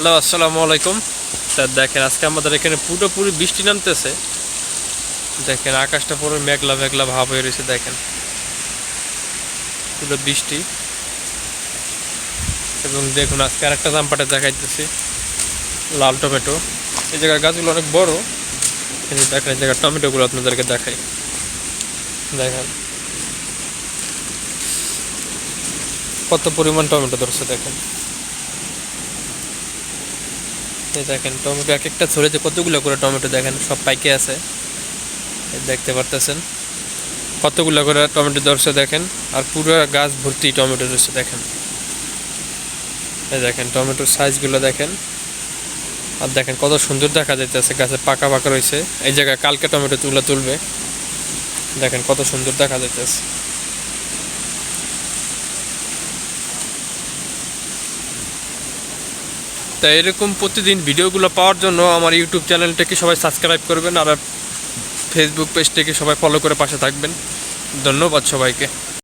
Hello, আসসালামু আলাইকুম। তা দেখেন, আজকে আমাদের এখানে পুরোপুরি বৃষ্টি নামতেছে। দেখেন, আকাশটা পুরো মেঘলা মেঘলা ভাব হয়ে রয়েছে। দেখেন, পুরো বৃষ্টি। এবং দেখুন, আজকে আরেকটা জামপাটে দেখাইতেছি লাল টমেটো। এই জায়গার গাছগুলো অনেক বড়। এই যে দেখেন, এই জায়গার টমেটোগুলো আপনাদেরকে দেখাই। দেখেন কত পরিমাণ টমেটো ধরছে। দেখেন, এই দেখেন টমেটো এক একটা ছড়িতে কতগুলো করে টমেটো। দেখেন সব পাইকে আছে, দেখতে পারতেছেন কতগুলো করে টমেটো ধরছে। দেখেন, আর পুরো গাছ ভর্তি টমেটো ধরছে। দেখেন, এই দেখেন টমেটোর সাইজগুলো দেখেন। আর দেখেন কত সুন্দর দেখা যাইতেছে, গাছে পাকা পাকা রয়েছে। এই জায়গায় কালকে টমেটো তুলবে। দেখেন কত সুন্দর দেখা যাইতেছে। তাই এরকম প্রতিদিন ভিডিওগুলো পাওয়ার জন্য আমার ইউটিউব চ্যানেলটাকে সবাই সাবস্ক্রাইব করবেন, আর ফেসবুক পেজটাকে সবাই ফলো করে পাশে থাকবেন। ধন্যবাদ সবাইকে।